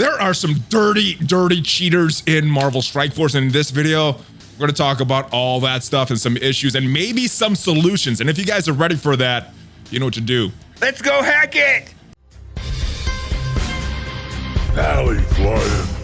there are some dirty cheaters in Marvel Strike Force. And in this video, we're going to talk about all that stuff and some issues and maybe some solutions. And if you guys are ready for that, you know what to do. Let's go hack it! ValleyFlyin.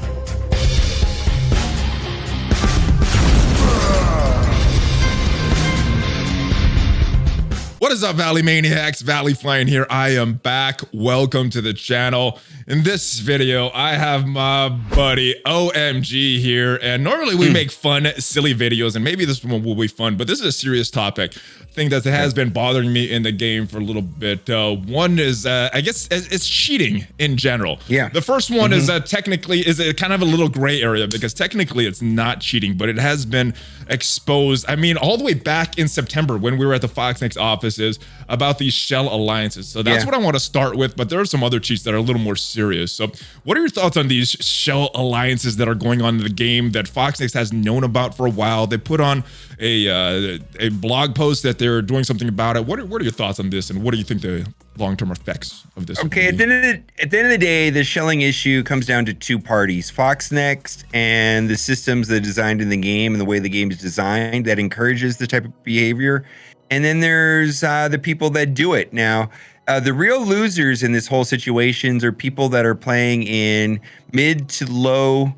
What is up, Valley Maniacs? ValleyFlyin here. I am back. Welcome to the channel. In this video, I have my buddy OhEmGee here, and normally we make fun, silly videos, and maybe this one will be fun, but this is a serious topic. Thing that has been bothering me in the game for a little bit. One is, I guess, it's cheating in general. Yeah. The first one is technically kind of a little gray area because technically it's not cheating, but it has been exposed. I mean, all the way back in September when we were at the Foxnex offices about these shell alliances. So that's what I want to start with, but there are some other cheats that are a little more serious. So what are your thoughts on these shell alliances that are going on in the game that Foxnex has known about for a while? They put on a blog post that they're doing something about it. What are your thoughts on this, and what do you think the long-term effects of this? Okay, at the end of the day, the shelling issue comes down to two parties: Foxnex and the systems that are designed in the game and the way the game is designed that encourages the type of behavior. And then there's the people that do it. Now, the real losers in this whole situation are people that are playing in mid to low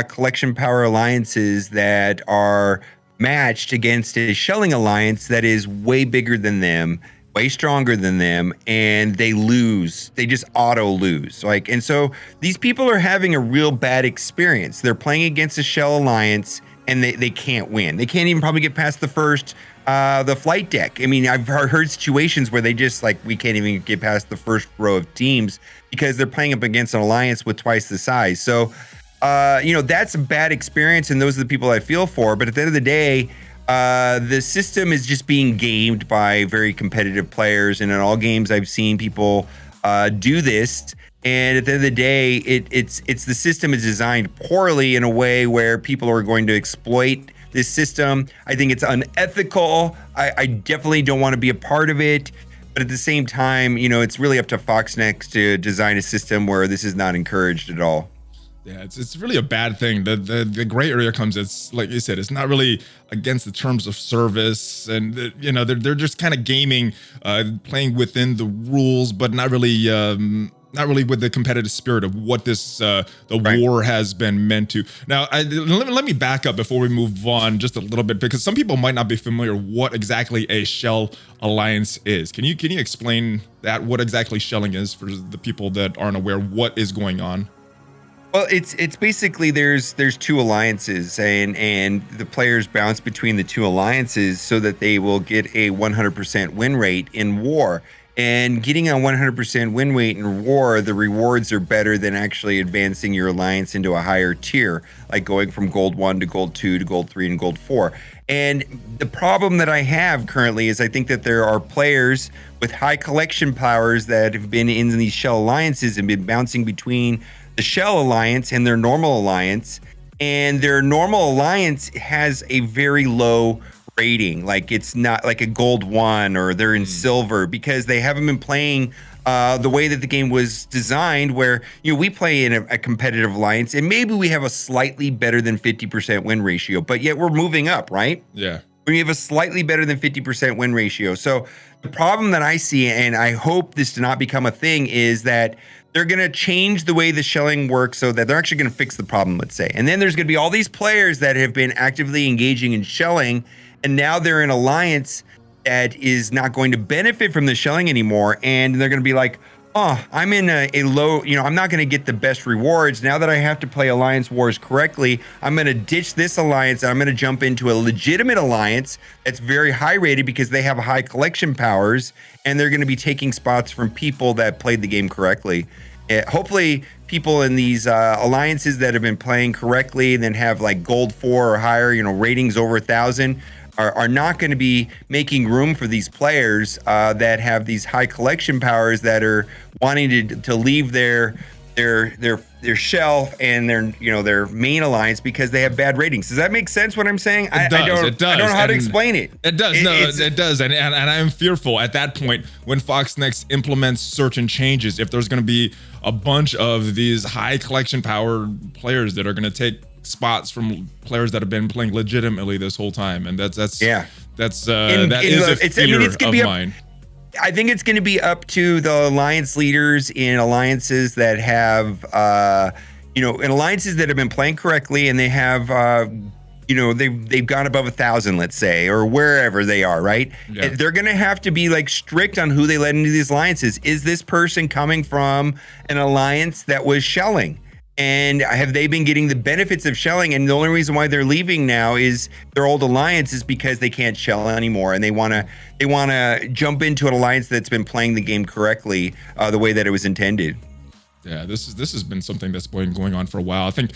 collection power alliances that are matched against a shelling alliance that is way bigger than them, way stronger than them, and they lose. They just auto lose. And so these people are having a real bad experience. They're playing against a shell alliance and they can't win. They can't even probably get past the first the flight deck. I mean, I've heard situations where they just we can't even get past the first row of teams because they're playing up against an alliance with twice the size. So you know, that's a bad experience, and those are the people I feel for. But at the end of the day, the system is just being gamed by very competitive players, and in all games I've seen people do this. And at the end of the day, it's the system is designed poorly in a way where people are going to exploit this system. I think it's unethical. I definitely don't want to be a part of it. But at the same time, you know, it's really up to Foxnex to design a system where this is not encouraged at all. Yeah, it's really a bad thing. The gray area comes, it's like you said, it's not really against the terms of service, and you know, they're just kind of gaming, playing within the rules, but not really with the competitive spirit of what this war has been meant to. Now, let me back up before we move on just a little bit, because some people might not be familiar what exactly a shell alliance is. Can you explain that, what exactly shelling is for the people that aren't aware what is going on? Well, it's basically there's two alliances, and the players bounce between the two alliances so that they will get a 100% win rate in war. And getting a 100% win rate in war, the rewards are better than actually advancing your alliance into a higher tier, like going from gold 1 to gold 2 to gold 3 and gold 4. And the problem that I have currently is I think that there are players with high collection powers that have been in these shell alliances and been bouncing between the shell alliance and their normal alliance, and their normal alliance has a very low rating. Like, it's not like a gold 1 or they're in silver because they haven't been playing the way that the game was designed, where, you know, we play in a competitive alliance and maybe we have a slightly better than 50% win ratio, but yet we're moving up, right? Yeah. We have a slightly better than 50% win ratio. So the problem that I see, and I hope this to not become a thing, is that they're going to change the way the shelling works so that they're actually going to fix the problem, let's say. And then there's going to be all these players that have been actively engaging in shelling, and now they're in alliance that is not going to benefit from the shelling anymore. And they're going to be like, oh, I'm in a low, you know, I'm not going to get the best rewards. Now that I have to play alliance wars correctly, I'm going to ditch this alliance and I'm going to jump into a legitimate alliance that's very high rated because they have high collection powers, and they're going to be taking spots from people that played the game correctly. Hopefully people in these alliances that have been playing correctly and then have like gold 4 or higher, you know, ratings over 1,000, are not going to be making room for these players that have these high collection powers that are wanting to leave their their shelf and their main alliance because they have bad ratings. Does that make sense what I'm saying? It does. I don't know how to explain it. It does. It does. And I'm fearful at that point when Fox Next implements certain changes, if there's going to be a bunch of these high collection power players that are going to take spots from players that have been playing legitimately this whole time. And that is a fear of mine. I think it's going to be up to the alliance leaders in alliances that have, in alliances that have been playing correctly and they have, they've gone above 1,000, let's say, or wherever they are, right? Yeah. They're going to have to be like strict on who they let into these alliances. Is this person coming from an alliance that was shelling? And have they been getting the benefits of shelling? And the only reason why they're leaving now is their old alliance is because they can't shell anymore, and they want to jump into an alliance that's been playing the game correctly, the way that it was intended. Yeah, this has been something that's been going on for a while. I think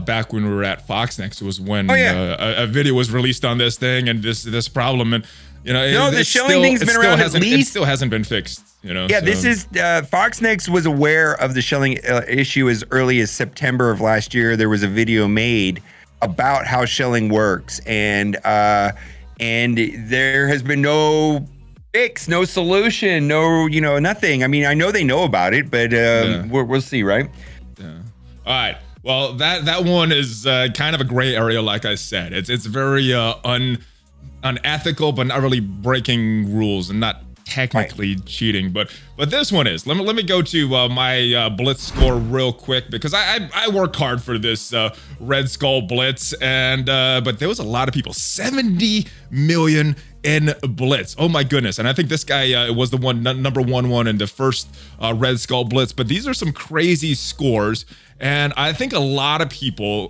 back when we were at Fox Next, it was when a video was released on this thing and this problem, and the shelling thing's been around at least. It still hasn't been fixed. Yeah, so. This is Fox Next was aware of the shelling issue as early as September of last year. There was a video made about how shelling works, and there has been no fix, no solution, nothing. I mean, I know they know about it, but we'll see, right? Yeah. All right. Well, that one is kind of a gray area, like I said. It's very unethical, but not really breaking rules and not technically cheating, but this one is. Let me go to my Blitz score real quick, because I work hard for this Red Skull Blitz, and but there was a lot of people, 70 million in Blitz. Oh my goodness. And I think this guy was the number one in the first Red Skull Blitz, but these are some crazy scores. And I think a lot of people,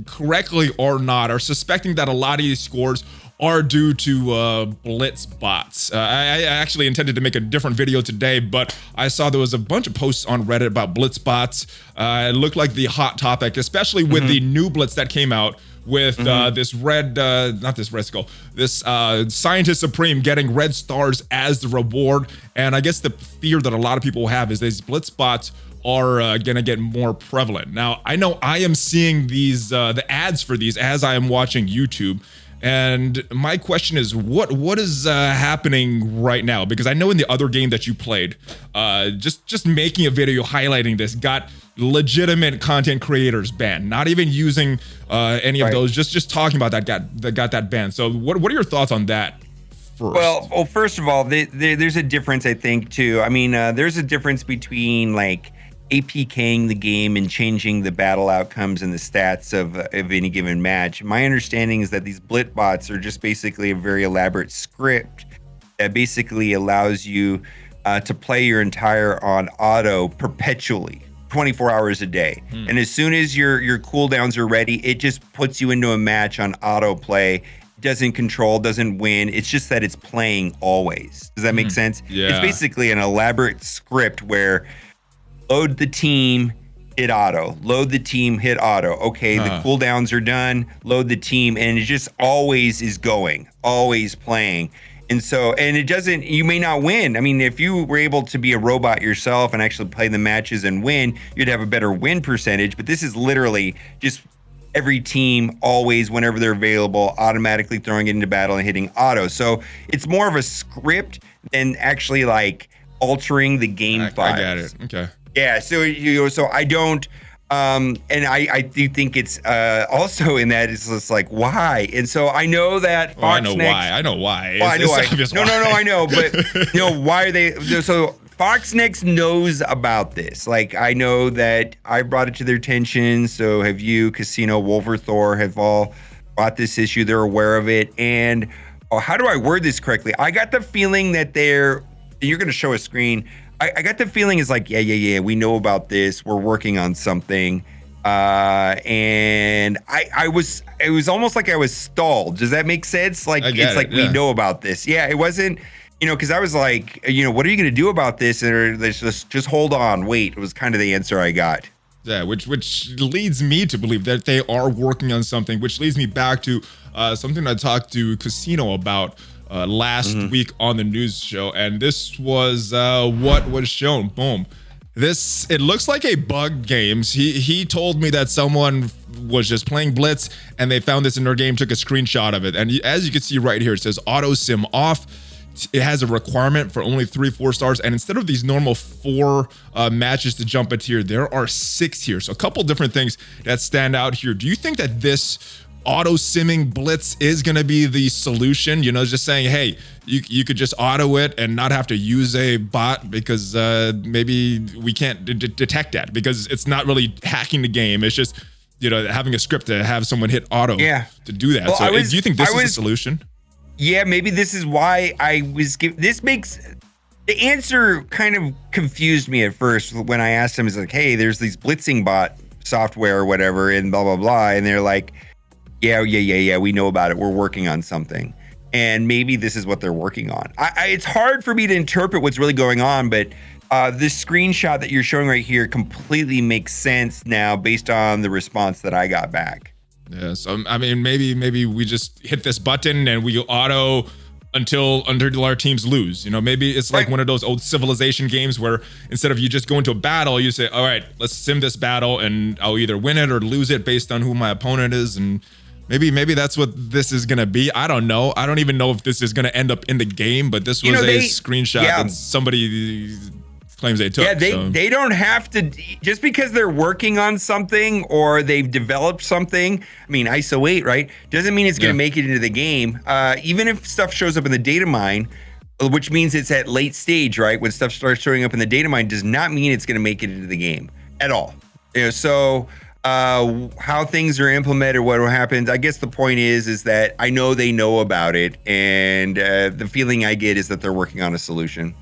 correctly or not, are suspecting that a lot of these scores are due to Blitz Bots. I actually intended to make a different video today, but I saw there was a bunch of posts on Reddit about Blitz Bots. It looked like the hot topic, especially with the new Blitz that came out with this Scientist Supreme getting red stars as the reward. And I guess the fear that a lot of people have is these Blitz Bots are gonna get more prevalent. Now, I know I am seeing these the ads for these as I am watching YouTube. And my question is, what is happening right now? Because I know in the other game that you played, just making a video highlighting this got legitimate content creators banned. Not even using any of those, just talking about that got that banned. So what are your thoughts on that? First? Well, first of all, there's a difference, I think, too. I mean, there's a difference between like APKing the game and changing the battle outcomes and the stats of any given match. My understanding is that these Blitz Bots are just basically a very elaborate script that basically allows you to play your entire on auto perpetually, 24 hours a day. And as soon as your cooldowns are ready, it just puts you into a match on auto play. Doesn't control, doesn't win. It's just that it's playing always. Does that make sense? Yeah. It's basically an elaborate script where load the team, hit auto. Load the team, hit auto. Okay, the cooldowns are done. Load the team, and it just always is going, always playing. And so, and it doesn't, you may not win. I mean, if you were able to be a robot yourself and actually play the matches and win, you'd have a better win percentage. But this is literally just every team, always, whenever they're available, automatically throwing it into battle and hitting auto. So it's more of a script than actually like altering the game files. I get it. Okay. Yeah, so I don't, and I do think it's also in that it's just like, why? And so I know that Fox Next. I know why. Well, I know why. No, I know, but why are they? So Fox Next knows about this. Like, I know that I brought it to their attention. So have you, Casino, Wolverthor, have all brought this issue. They're aware of it. And how do I word this correctly? I got the feeling that you're going to show a screen. I got the feeling it's like, yeah, we know about this. We're working on something. And it was almost like I was stalled. Does that make sense? Like, it's like, we know about this. Yeah, it wasn't, because I was like, what are you going to do about this? And let's just hold on, wait. It was kind of the answer I got. Yeah, which leads me to believe that they are working on something, which leads me back to something I talked to Casino about last week on the news show, and this was what was shown. Boom. it looks like a bug games. He told me that someone was just playing Blitz and they found this in their game, took a screenshot of it. And as you can see right here, it says auto sim off. It has a requirement for only 3-4 stars, and instead of these normal 4 matches to jump a tier, there are 6 here. So a couple different things that stand out here. Do you think that this auto simming Blitz is going to be the solution? You know, just saying, hey, you could just auto it and not have to use a bot because maybe we can't detect that because it's not really hacking the game. It's just, you know, having a script to have someone hit auto to do that. Well, so do you think this is the solution? Yeah, maybe this is why this makes the answer kind of confused me at first when I asked him. It's like, hey, there's these blitzing bot software or whatever and blah, blah, blah. And they're like, yeah, we know about it. We're working on something. And maybe this is what they're working on. It's hard for me to interpret what's really going on, but this screenshot that you're showing right here completely makes sense now based on the response that I got back. Yeah, so I mean, maybe we just hit this button and we auto until our teams lose. You know, maybe it's like one of those old Civilization games where instead of you just going to a battle, you say, all right, let's sim this battle and I'll either win it or lose it based on who my opponent is. And maybe that's what this is gonna be. I don't know. I don't even know if this is gonna end up in the game, but this was a screenshot that somebody claims they took. Yeah, they don't have to, just because they're working on something or they've developed something. I mean, ISO 8, right? Doesn't mean it's going to make it into the game. Even if stuff shows up in the data mine, which means it's at late stage, right? When stuff starts showing up in the data mine, does not mean it's going to make it into the game at all. You know, so how things are implemented, what happens. I guess the point is that I know they know about it, and the feeling I get is that they're working on a solution.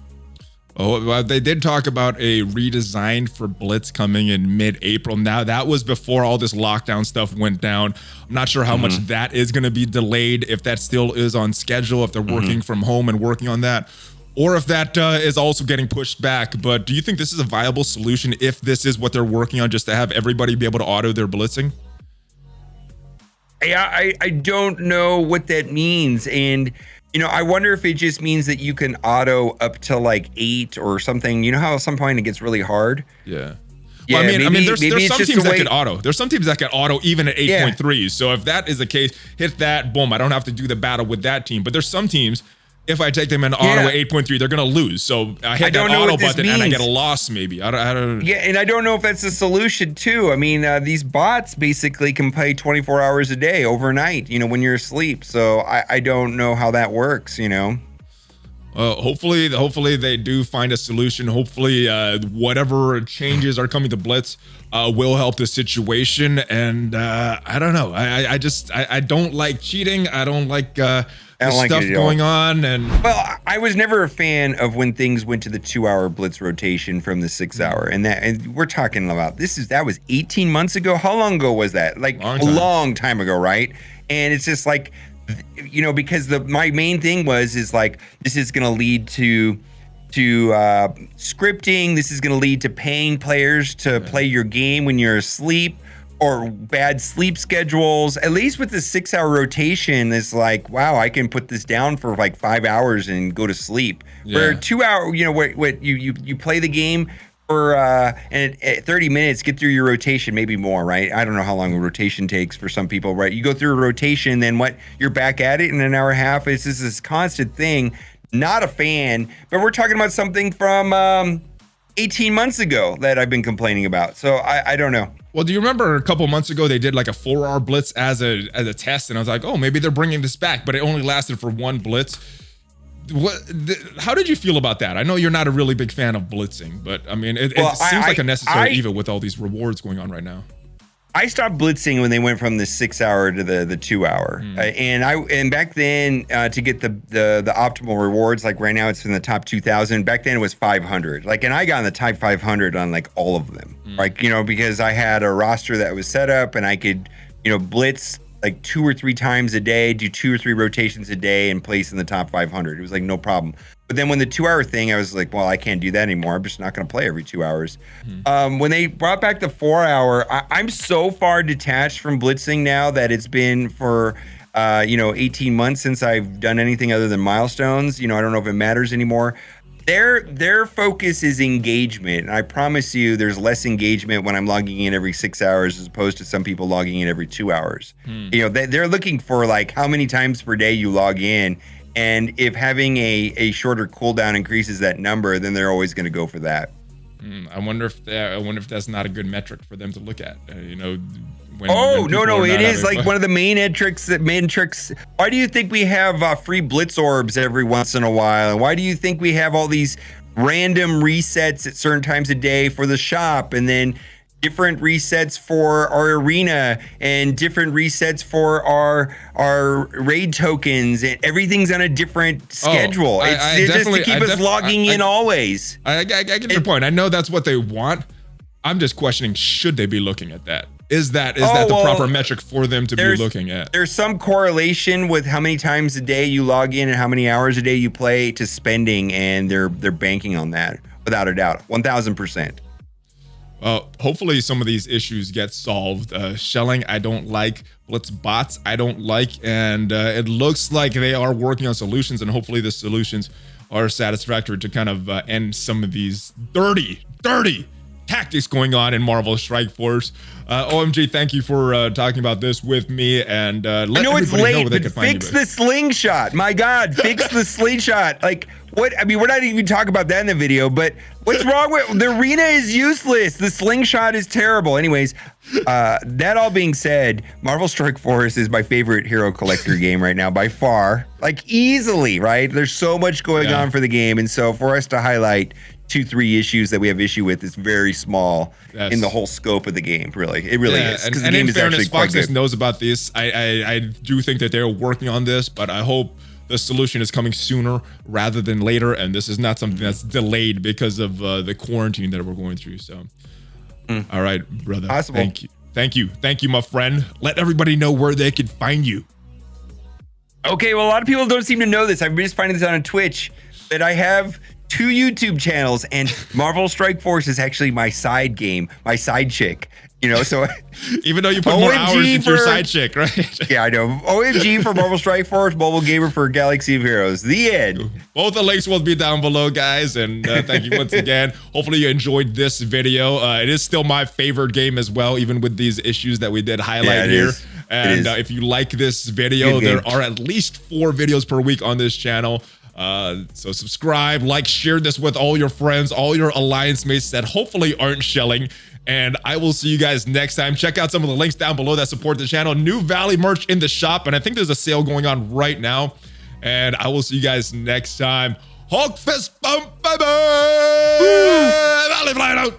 Oh, well, they did talk about a redesign for Blitz coming in mid-April. Now, that was before all this lockdown stuff went down. I'm not sure how much that is going to be delayed, if that still is on schedule, if they're working from home and working on that, or if that is also getting pushed back. But do you think this is a viable solution if this is what they're working on, just to have everybody be able to auto their blitzing? Yeah, I don't know what that means. And you know, I wonder if it just means that you can auto up to like 8 or something. You know how at some point it gets really hard? Yeah. Well, I mean, there's some teams that can auto. There's some teams that can auto even at 8.3. So if that is the case, hit that, boom. I don't have to do the battle with that team. But there's some teams, if I take them in auto at 8.3, they're going to lose. So I hit that auto button and I get a loss maybe. I don't. Yeah, and I don't know if that's a solution too. I mean, these bots basically can play 24 hours a day overnight, you know, when you're asleep. So I don't know how that works, you know. Hopefully they do find a solution. Hopefully whatever changes are coming to Blitz will help the situation. And I don't know. I don't like cheating. I don't like stuff going on. And well, I was never a fan of when things went to the 2-hour Blitz rotation from the 6-hour. And we're talking about that was 18 months ago. How long ago was that? Like a long time ago, right? And it's just like, you know, because my main thing is like, this is going to lead to scripting. This is going to lead to paying players to play your game when you're asleep, or bad sleep schedules. At least with the 6-hour rotation, it's like, wow, I can put this down for like 5 hours and go to sleep. Where 2-hour, you know, what you play the game for and at 30 minutes, get through your rotation, maybe more, right? I don't know how long a rotation takes for some people, right? You go through a rotation, then you're back at it in an hour and a half. It's just this constant thing. Not a fan, but we're talking about something from 18 months ago that I've been complaining about. So I don't know. Well, do you remember a couple months ago they did like a 4-hour blitz as a test, and I was like, oh, maybe they're bringing this back, but it only lasted for one blitz. How did you feel about that? I know you're not a really big fan of blitzing, but I mean, it seems like a necessary evil with all these rewards going on right now. I stopped blitzing when they went from the 6-hour to the 2-hour, and back then to get the optimal rewards, like right now it's in the top 2,000. Back then it was 500. Like, and I got in the top 500 on like all of them, like, you know, because I had a roster that was set up and I could, you know, blitz like 2 or 3 times a day, do 2 or 3 rotations a day, and place in the top 500. It was like no problem. But then when the 2-hour thing, I was like, well, I can't do that anymore. I'm just not going to play every 2 hours. When they brought back the 4-hour, I'm so far detached from blitzing now that it's been for, 18 months since I've done anything other than milestones. You know, I don't know if it matters anymore. Their focus is engagement. And I promise you there's less engagement when I'm logging in every 6 hours as opposed to some people logging in every 2 hours. You know, they're looking for like how many times per day you log in. And if having a shorter cooldown increases that number, then they're always going to go for that. I wonder if that's not a good metric for them to look at. You know, when no, it is like one of the main tricks. Why do you think we have free Blitz orbs every once in a while? And why do you think we have all these random resets at certain times of day for the shop, and then different resets for our arena and different resets for our raid tokens, and everything's on a different schedule? It's just to keep us logging in always. I get your point. I know that's what they want. I'm just questioning, should they be looking at that? Is that the proper metric for them to be looking at? There's some correlation with how many times a day you log in and how many hours a day you play to spending, and they're banking on that without a doubt, 1000%. Hopefully some of these issues get solved. Shelling, I don't like. Blitz Bots, I don't like. And it looks like they are working on solutions, and hopefully the solutions are satisfactory to kind of end some of these dirty tactics going on in Marvel Strike Force. OhEmGee, thank you for talking about this with me, and let everybody know where they can find you. Fix the slingshot. My God, fix the slingshot. Like, what? I mean, we're not even talking about that in the video, but what's wrong with the arena? Is useless. The slingshot is terrible. Anyways, that all being said, Marvel Strike Force is my favorite hero collector game right now by far, like easily. Right? There's so much going on for the game, and so for us to highlight 2-3 issues that we have issue with is very small in the whole scope of the game. Really, it really is. And the game in fairness, Foxness knows about this. I do think that they're working on this, but I hope the solution is coming sooner rather than later, and this is not something that's delayed because of the quarantine that we're going through. So, all right, brother. Possible. Thank you, my friend. Let everybody know where they can find you. Okay, well, a lot of people don't seem to know this. I'm just finding this on Twitch that I have 2 YouTube channels, and Marvel Strike Force is actually my side game, my side chick. You know, so even though you put more hours into your side chick, right? Yeah, I know. OhEmGee for Marvel Strike Force, MobileGamer for Galaxy of Heroes. The end. Both the links will be down below, guys. And thank you once again. Hopefully you enjoyed this video. It is still my favorite game as well, even with these issues that we did highlight here. And if you like this video, there are at least 4 videos per week on this channel. So subscribe, like, share this with all your friends, all your alliance mates that hopefully aren't shelling. And I will see you guys next time. Check out some of the links down below that support the channel. New Valley merch in the shop, and I think there's a sale going on right now. And I will see you guys next time. Hulk fist bump, bye bye. ValleyFlyin out.